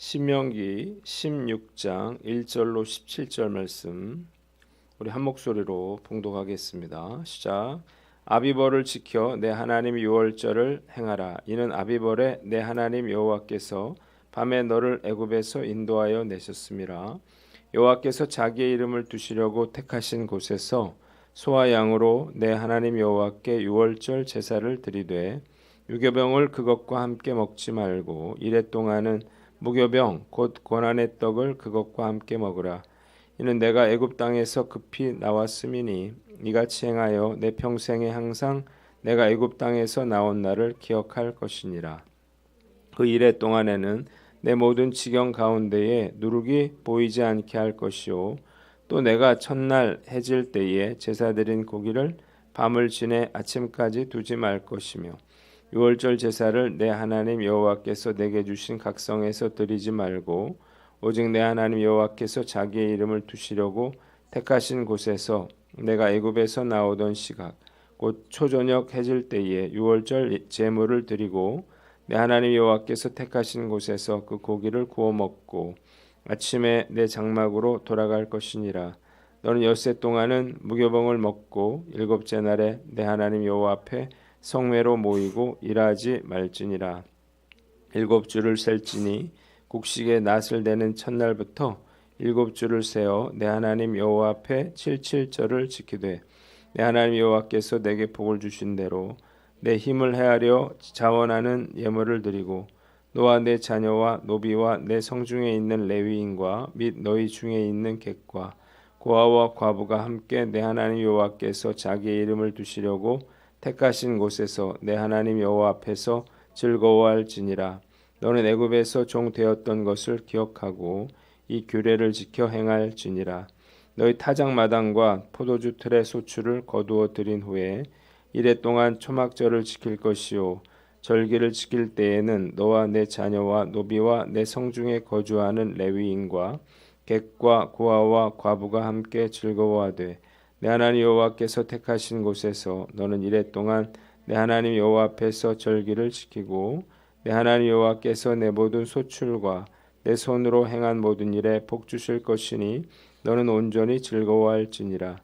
신명기 16장 1절로 17절 말씀 우리 한 목소리로 봉독하겠습니다. 시작. 아비벌을 지켜 내 하나님 유월절을 행하라. 이는 아비벌에 내 하나님 여호와께서 밤에 너를 애굽에서 인도하여 내셨음이라. 여호와께서 자기의 이름을 두시려고 택하신 곳에서 소와 양으로 내 하나님 여호와께 유월절 제사를 드리되 유교병을 그것과 함께 먹지 말고 이래 동안은 무교병 곧 고난의 떡을 그것과 함께 먹으라. 이는 내가 애굽 땅에서 급히 나왔음이니 이같이 행하여 내 평생에 항상 내가 애굽 땅에서 나온 날을 기억할 것이니라. 그 이래 동안에는 내 모든 지경 가운데에 누룩이 보이지 않게 할 것이요 또 내가 첫날 해질 때에 제사 드린 고기를 밤을 지내 아침까지 두지 말 것이며 유월절 제사를 내 하나님 여호와께서 내게 주신 각성에서 드리지 말고 오직 내 하나님 여호와께서 자기의 이름을 두시려고 택하신 곳에서 내가 애굽에서 나오던 시각 곧 초저녁 해질 때에 유월절 제물을 드리고 내 하나님 여호와께서 택하신 곳에서 그 고기를 구워 먹고 아침에 내 장막으로 돌아갈 것이니라. 너는 엿새 동안은 무교병을 먹고 일곱째 날에 내 하나님 여호와 앞에 성회로 모이고 일하지 말지니라. 일곱 주를 셀지니 곡식의 낫을 내는 첫날부터 일곱 주를 세어 내 하나님 여호와 앞에 칠칠절을 지키되 내 하나님 여호와께서 내게 복을 주신 대로 내 힘을 헤아려 자원하는 예물을 드리고 너와 내 자녀와 노비와 내 성중에 있는 레위인과 및 너희 중에 있는 객과 고아와 과부가 함께 내 하나님 여호와께서 자기의 이름을 두시려고 택하신 곳에서 내 하나님 여호와 앞에서 즐거워할지니라. 너는 애굽에서 종 되었던 것을 기억하고 이 규례를 지켜 행할지니라. 너희 타작마당과 포도주 틀의 소출을 거두어 들인 후에 이래 동안 초막절을 지킬 것이요 절기를 지킬 때에는 너와 내 자녀와 노비와 내 성중에 거주하는 레위인과 객과 고아와 과부가 함께 즐거워하되 내 하나님 여호와께서 택하신 곳에서 너는 이래 동안 내 하나님 여호와 앞에서 절기를 지키고 내 하나님 여호와께서 내 모든 소출과 내 손으로 행한 모든 일에 복 주실 것이니 너는 온전히 즐거워할지니라.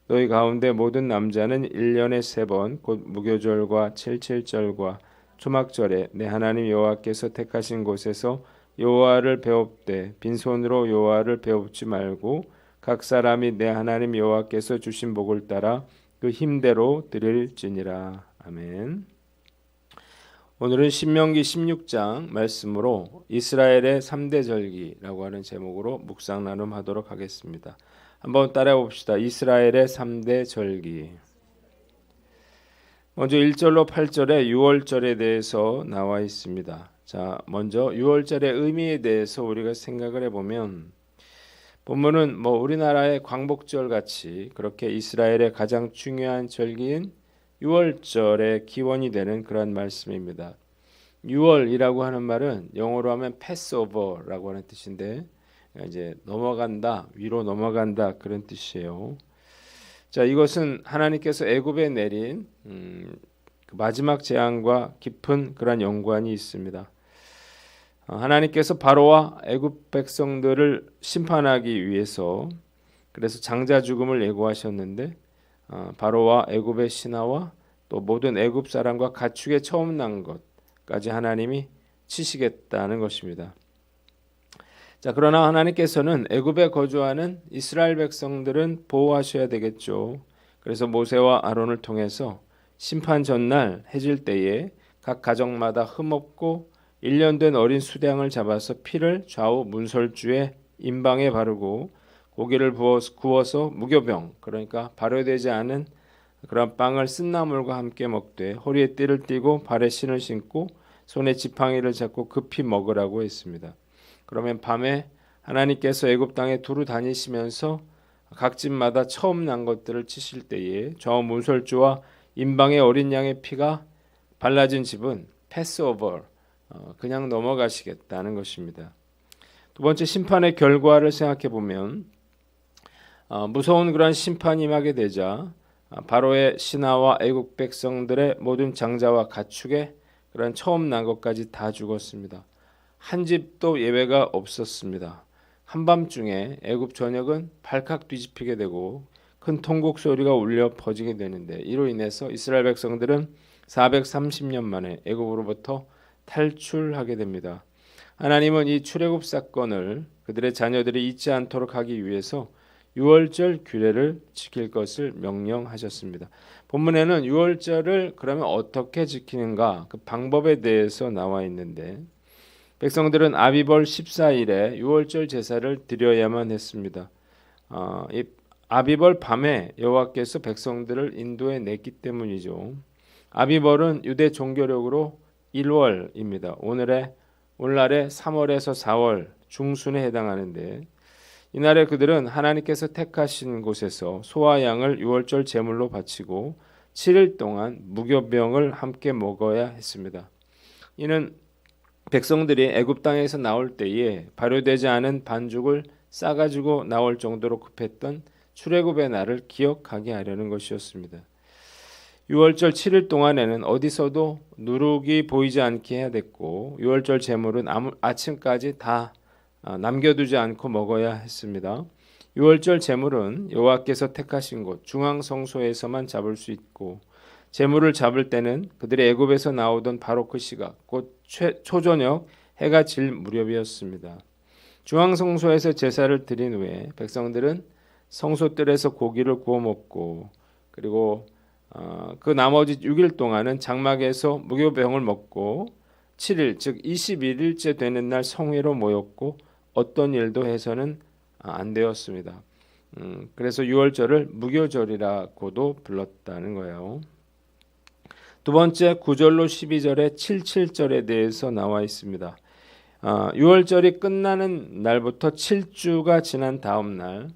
너희 가운데 모든 남자는 1년에 3번 곧 무교절과 칠칠절과 초막절에 내 하나님 여호와께서 택하신 곳에서 여호와를 배웁되 빈손으로 여호와를 배웁지 말고 각 사람이 내 하나님 여호와께서 주신 복을 따라 그 힘대로 드릴지니라. 아멘. 오늘은 신명기 16장 말씀으로 이스라엘의 3대 절기라고 하는 제목으로 묵상 나눔하도록 하겠습니다. 한번 따라해 봅시다. 이스라엘의 3대 절기. 먼저 1절로 8절에 유월절에 대해서 나와 있습니다. 자, 먼저 유월절의 의미에 대해서 우리가 생각을 해보면 본문은 우리나라의 광복절 같이 그렇게 이스라엘의 가장 중요한 절기인 유월절의 기원이 되는 그런 말씀입니다. 유월이라고 하는 말은 영어로 하면 패스오버라고 하는 뜻인데 이제 넘어간다, 위로 넘어간다 그런 뜻이에요. 자, 이것은 하나님께서 애굽에 내린 그 마지막 재앙과 깊은 그런 연관이 있습니다. 하나님께서 바로와 애굽 백성들을 심판하기 위해서 그래서 장자 죽음을 예고하셨는데 바로와 애굽의 신하와 또 모든 애굽 사람과 가축의 처음 난 것까지 하나님이 치시겠다는 것입니다. 자, 그러나 하나님께서는 애굽에 거주하는 이스라엘 백성들은 보호하셔야 되겠죠. 그래서 모세와 아론을 통해서 심판 전날 해질 때에 각 가정마다 흠없고 1년 된 어린 수량을 잡아서 피를 좌우 문설주의 임방에 바르고 고기를 구워서 무교병 그러니까 발효되지 않은 그런 빵을 쓴나물과 함께 먹되 허리에 띠를 띠고 발에 신을 신고 손에 지팡이를 잡고 급히 먹으라고 했습니다. 그러면 밤에 하나님께서 애굽 땅에 두루 다니시면서 각 집마다 처음 난 것들을 치실 때에 좌우 문설주와 임방의 어린 양의 피가 발라진 집은 패스오버 그냥 넘어가시겠다는 것입니다. 두 번째 심판의 결과를 생각해 보면 무서운 그런 심판이 임하게 되자 바로의 신하와 애국 백성들의 모든 장자와 가축의 그런 처음 난 것까지 다 죽었습니다. 한 집도 예외가 없었습니다. 한밤중에 애굽 전역은 발칵 뒤집히게 되고 큰 통곡 소리가 울려 퍼지게 되는데, 이로 인해서 이스라엘 백성들은 430년 만에 애굽으로부터 탈출하게 됩니다. 하나님은 이 출애굽 사건을 그들의 자녀들이 잊지 않도록 하기 위해서 유월절 규례를 지킬 것을 명령하셨습니다. 본문에는 유월절을 그러면 어떻게 지키는가, 그 방법에 대해서 나와 있는데, 백성들은 아비벌 14일에 유월절 제사를 드려야만 했습니다. 이 아비벌 밤에 여호와께서 백성들을 인도해 냈기 때문이죠. 아비벌은 유대 종교력으로 1월입니다. 오늘날의 3월에서 4월 중순에 해당하는데, 이날에 그들은 하나님께서 택하신 곳에서 소와 양을 유월절 제물로 바치고 7일 동안 무교병을 함께 먹어야 했습니다. 이는 백성들이 애굽 땅에서 나올 때에 발효되지 않은 반죽을 싸가지고 나올 정도로 급했던 출애굽의 날을 기억하게 하려는 것이었습니다. 유월절 7일 동안에는 어디서도 누룩이 보이지 않게 해야 됐고, 유월절 제물은 아침까지 다 남겨두지 않고 먹어야 했습니다. 유월절 제물은 여호와께서 택하신 곳 중앙 성소에서만 잡을 수 있고, 제물을 잡을 때는 그들이 애굽에서 나오던 바로 그 시각, 곧 초저녁 해가 질 무렵이었습니다. 중앙 성소에서 제사를 드린 후에 백성들은 성소뜰에서 고기를 구워 먹고, 그리고 그 나머지 6일 동안은 장막에서 무교병을 먹고 7일 즉 21일째 되는 날 성회로 모였고 어떤 일도 해서는 안 되었습니다. 그래서 유월절을 무교절이라고도 불렀다는 거예요. 두 번째 9절로 12절의 77절에 대해서 나와 있습니다. 유월절이 끝나는 날부터 7주가 지난 다음 날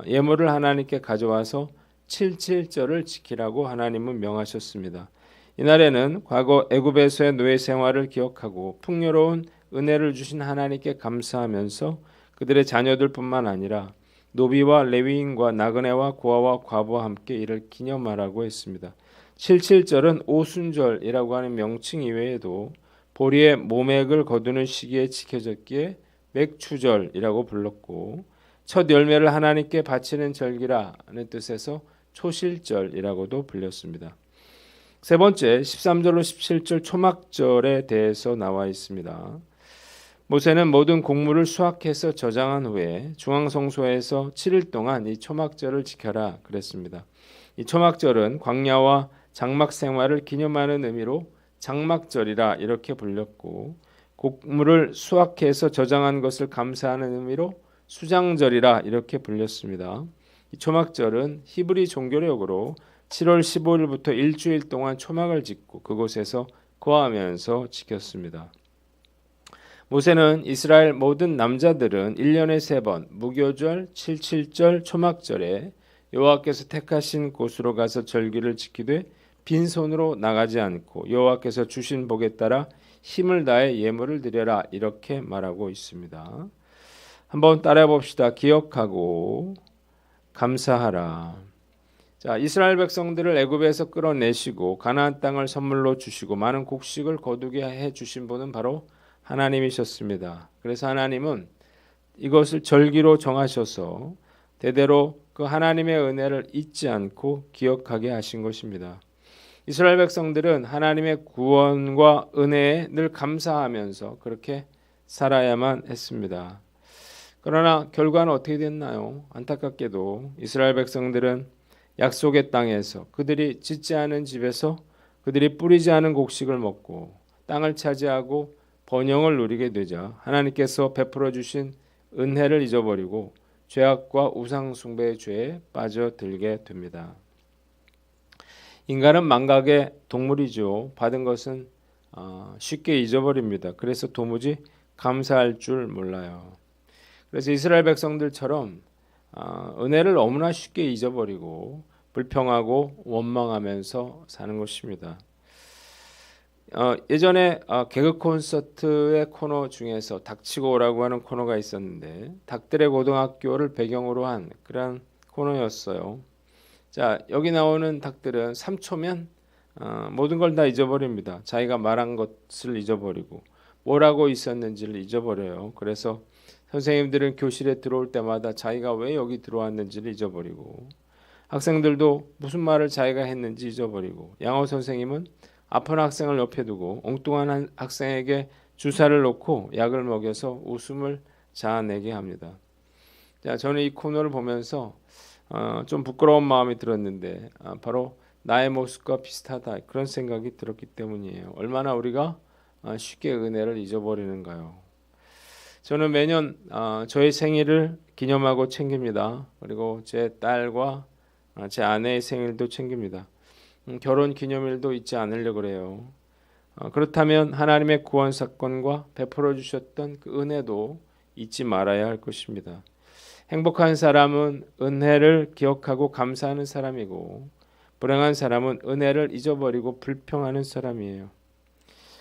예물을 하나님께 가져와서 77절을 지키라고 하나님은 명하셨습니다. 이날에는 과거 애굽에서의 노예 생활을 기억하고 풍요로운 은혜를 주신 하나님께 감사하면서 그들의 자녀들뿐만 아니라 노비와 레위인과 나그네와 고아와 과부와 함께 이를 기념하라고 했습니다. 77절은 오순절이라고 하는 명칭 이외에도 보리의 모맥을 거두는 시기에 지켜졌기에 맥추절이라고 불렀고, 첫 열매를 하나님께 바치는 절기라는 뜻에서 초실절이라고도 불렸습니다. 세 번째 13절로 17절 초막절에 대해서 나와 있습니다. 모세는 모든 곡물을 수확해서 저장한 후에 중앙성소에서 7일 동안 이 초막절을 지켜라 그랬습니다. 이 초막절은 광야와 장막 생활을 기념하는 의미로 장막절이라 이렇게 불렸고, 곡물을 수확해서 저장한 것을 감사하는 의미로 수장절이라 이렇게 불렸습니다. 이 초막절은 히브리 종교력으로 7월 15일부터 일주일 동안 초막을 짓고 그곳에서 거하면서 지켰습니다. 모세는 이스라엘 모든 남자들은 1년에 3번 무교절, 77절, 초막절에 여호와께서 택하신 곳으로 가서 절기를 지키되 빈손으로 나가지 않고 여호와께서 주신 복에 따라 힘을 다해 예물을 드려라 이렇게 말하고 있습니다. 한번 따라해 봅시다. 기억하고 감사하라. 자, 이스라엘 백성들을 애굽에서 끌어내시고 가나안 땅을 선물로 주시고 많은 곡식을 거두게 해 주신 분은 바로 하나님이셨습니다. 그래서 하나님은 이것을 절기로 정하셔서 대대로 그 하나님의 은혜를 잊지 않고 기억하게 하신 것입니다. 이스라엘 백성들은 하나님의 구원과 은혜에 늘 감사하면서 그렇게 살아야만 했습니다. 그러나 결과는 어떻게 됐나요? 안타깝게도 이스라엘 백성들은 약속의 땅에서 그들이 짓지 않은 집에서 그들이 뿌리지 않은 곡식을 먹고 땅을 차지하고 번영을 누리게 되자 하나님께서 베풀어 주신 은혜를 잊어버리고 죄악과 우상 숭배의 죄에 빠져들게 됩니다. 인간은 망각의 동물이죠. 받은 것은 쉽게 잊어버립니다. 그래서 도무지 감사할 줄 몰라요. 그래서 이스라엘 백성들처럼 은혜를 너무나 쉽게 잊어버리고 불평하고 원망하면서 사는 것입니다. 예전에 개그 콘서트의 코너 중에서 닥치고 오라고 하는 코너가 있었는데 닭들의 고등학교를 배경으로 한 그런 코너였어요. 자, 여기 나오는 닭들은 3초면 모든 걸 다 잊어버립니다. 자기가 말한 것을 잊어버리고 뭘 하고 있었는지를 잊어버려요. 그래서 선생님들은 교실에 들어올 때마다 자기가 왜 여기 들어왔는지를 잊어버리고, 학생들도 무슨 말을 자기가 했는지 잊어버리고, 양호 선생님은 아픈 학생을 옆에 두고 엉뚱한 한 학생에게 주사를 놓고 약을 먹여서 웃음을 자아내게 합니다. 자, 저는 이 코너를 보면서 좀 부끄러운 마음이 들었는데 바로 나의 모습과 비슷하다 그런 생각이 들었기 때문이에요. 얼마나 우리가 쉽게 은혜를 잊어버리는가요? 저는 매년 저의 생일을 기념하고 챙깁니다. 그리고 제 딸과 제 아내의 생일도 챙깁니다. 결혼 기념일도 잊지 않으려고 그래요. 그렇다면 하나님의 구원 사건과 베풀어 주셨던 그 은혜도 잊지 말아야 할 것입니다. 행복한 사람은 은혜를 기억하고 감사하는 사람이고, 불행한 사람은 은혜를 잊어버리고 불평하는 사람이에요.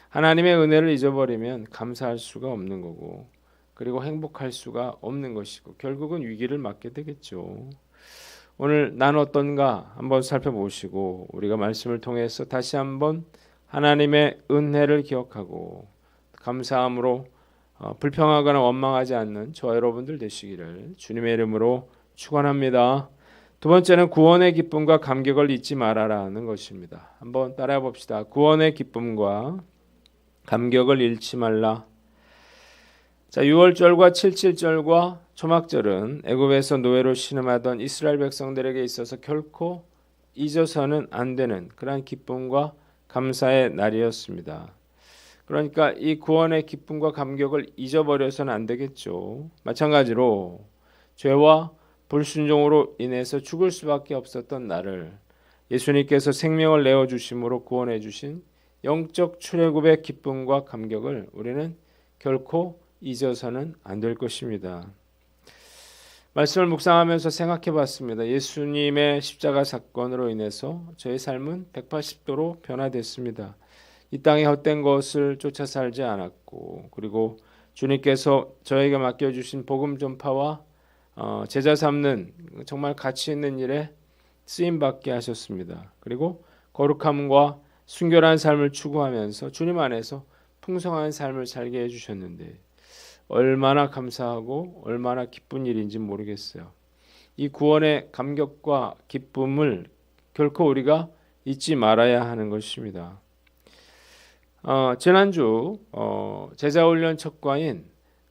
하나님의 은혜를 잊어버리면 감사할 수가 없는 거고, 그리고 행복할 수가 없는 것이고, 결국은 위기를 맞게 되겠죠. 오늘 난 어떤가 한번 살펴보시고, 우리가 말씀을 통해서 다시 한번 하나님의 은혜를 기억하고 감사함으로 불평하거나 원망하지 않는 저와 여러분들 되시기를 주님의 이름으로 축원합니다. 두 번째는 구원의 기쁨과 감격을 잊지 말아라는 것입니다. 한번 따라해 봅시다. 구원의 기쁨과 감격을 잃지 말라. 자, 6월절과 7.7절과 초막절은 애굽에서 노예로 신음하던 이스라엘 백성들에게 있어서 결코 잊어서는 안 되는 그러한 기쁨과 감사의 날이었습니다. 그러니까 이 구원의 기쁨과 감격을 잊어버려서는 안 되겠죠. 마찬가지로 죄와 불순종으로 인해서 죽을 수밖에 없었던 나를 예수님께서 생명을 내어주심으로 구원해 주신 영적 출애굽의 기쁨과 감격을 우리는 결코 잊어서는 안 될 것입니다. 말씀을 묵상하면서 생각해 봤습니다. 예수님의 십자가 사건으로 인해서 저의 삶은 180도로 변화됐습니다. 이 땅에 헛된 것을 쫓아 살지 않았고, 그리고 주님께서 저에게 맡겨주신 복음 전파와 제자 삼는 정말 가치 있는 일에 쓰임받게 하셨습니다. 그리고 거룩함과 순결한 삶을 추구하면서 주님 안에서 풍성한 삶을 살게 해주셨는데 얼마나 감사하고 얼마나 기쁜 일인지 모르겠어요. 이 구원의 감격과 기쁨을 결코 우리가 잊지 말아야 하는 것입니다. 지난주 제자훈련 첫 과인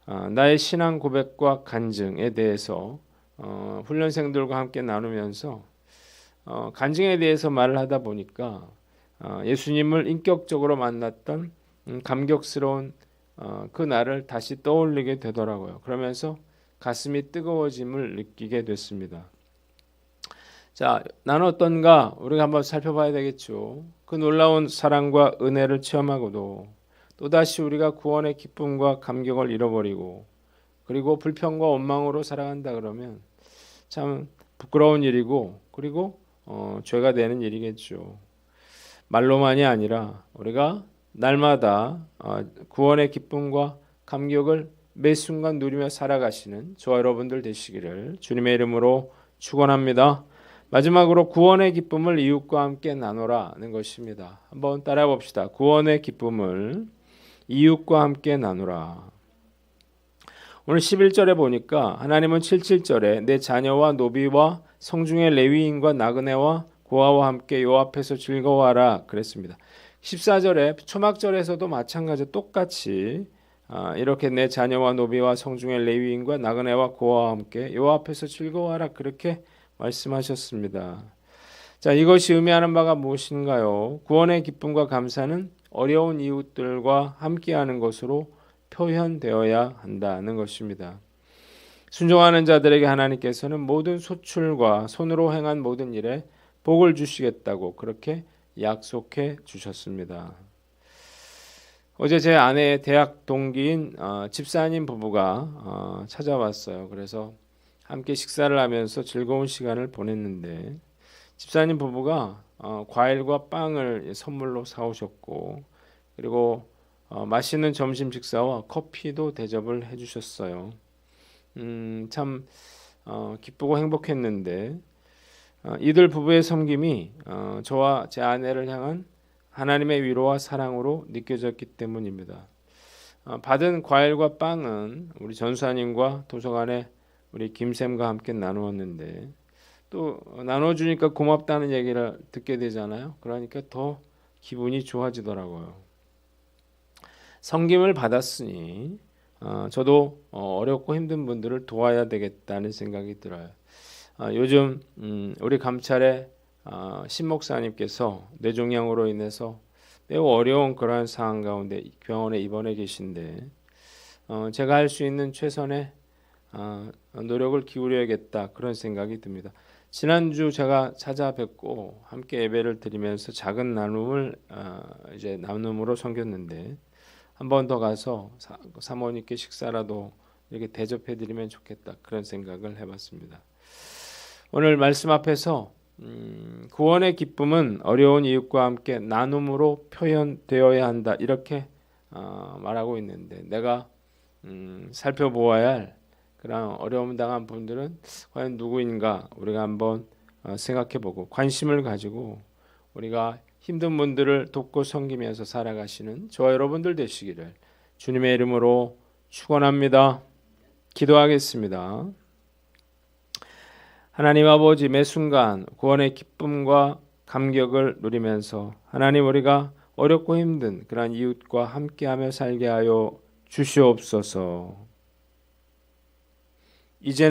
나의 신앙 고백과 간증에 대해서 훈련생들과 함께 나누면서 간증에 대해서 말을 하다 보니까 예수님을 인격적으로 만났던 감격스러운 그 날을 다시 떠올리게 되더라고요. 그러면서 가슴이 뜨거워짐을 느끼게 됐습니다. 자, 나는 어떤가 우리가 한번 살펴봐야 되겠죠. 그 놀라운 사랑과 은혜를 체험하고도 또다시 우리가 구원의 기쁨과 감격을 잃어버리고 그리고 불평과 원망으로 살아간다 그러면 참 부끄러운 일이고 그리고 죄가 되는 일이겠죠. 말로만이 아니라 우리가 날마다 구원의 기쁨과 감격을 매 순간 누리며 살아가시는 저와 여러분들 되시기를 주님의 이름으로 축원합니다. 마지막으로 구원의 기쁨을 이웃과 함께 나누라는 것입니다. 한번 따라해 봅시다. 구원의 기쁨을 이웃과 함께 나누라. 오늘 11절에 보니까 하나님은 7.7절에 내 자녀와 노비와 성중의 레위인과 나그네와 고아와 함께 요 앞에서 즐거워하라 그랬습니다. 14절에 초막절에서도 마찬가지 똑같이 이렇게 내 자녀와 노비와 성중의 레위인과 나그네와 고아와 함께 요 앞에서 즐거워하라 그렇게 말씀하셨습니다. 자, 이것이 의미하는 바가 무엇인가요? 구원의 기쁨과 감사는 어려운 이웃들과 함께하는 것으로 표현되어야 한다는 것입니다. 순종하는 자들에게 하나님께서는 모든 소출과 손으로 행한 모든 일에 복을 주시겠다고 그렇게 약속해 주셨습니다. 어제 제 아내의 대학 동기인 집사님 부부가 찾아왔어요. 그래서 함께 식사를 하면서 즐거운 시간을 보냈는데 집사님 부부가 과일과 빵을 선물로 사오셨고 그리고 맛있는 점심 식사와 커피도 대접을 해주셨어요. 참 기쁘고 행복했는데 이들 부부의 섬김이 저와 제 아내를 향한 하나님의 위로와 사랑으로 느껴졌기 때문입니다. 받은 과일과 빵은 우리 전사님과 도서관에 우리 김쌤과 함께 나누었는데 또 나눠주니까 고맙다는 얘기를 듣게 되잖아요. 그러니까 더 기분이 좋아지더라고요. 섬김을 받았으니 저도 어렵고 힘든 분들을 도와야 되겠다는 생각이 들어요. 요즘 우리 감찰에 신 목사님께서 뇌종양으로 인해서 매우 어려운 그러한 상황 가운데 병원에 입원해 계신데 제가 할 수 있는 최선의 노력을 기울여야겠다 그런 생각이 듭니다. 지난주 제가 찾아뵙고 함께 예배를 드리면서 작은 나눔을 이제 나눔으로 섬겼는데 한 번 더 가서 사모님께 식사라도 이렇게 대접해 드리면 좋겠다 그런 생각을 해봤습니다. 오늘 말씀 앞에서 구원의 기쁨은 어려운 이웃과 함께 나눔으로 표현되어야 한다 이렇게 말하고 있는데 내가 살펴보아야 할 그런 어려움 당한 분들은 과연 누구인가 우리가 한번 생각해보고 관심을 가지고 우리가 힘든 분들을 돕고 섬기면서 살아가시는 저와 여러분들 되시기를 주님의 이름으로 축원합니다. 기도하겠습니다. 하나님 아버지, 매 순간 구원의 기쁨과 감격을 누리면서 하나님 우리가 어렵고 힘든 그러한 이웃과 함께하며 살게 하여 주시옵소서. 이제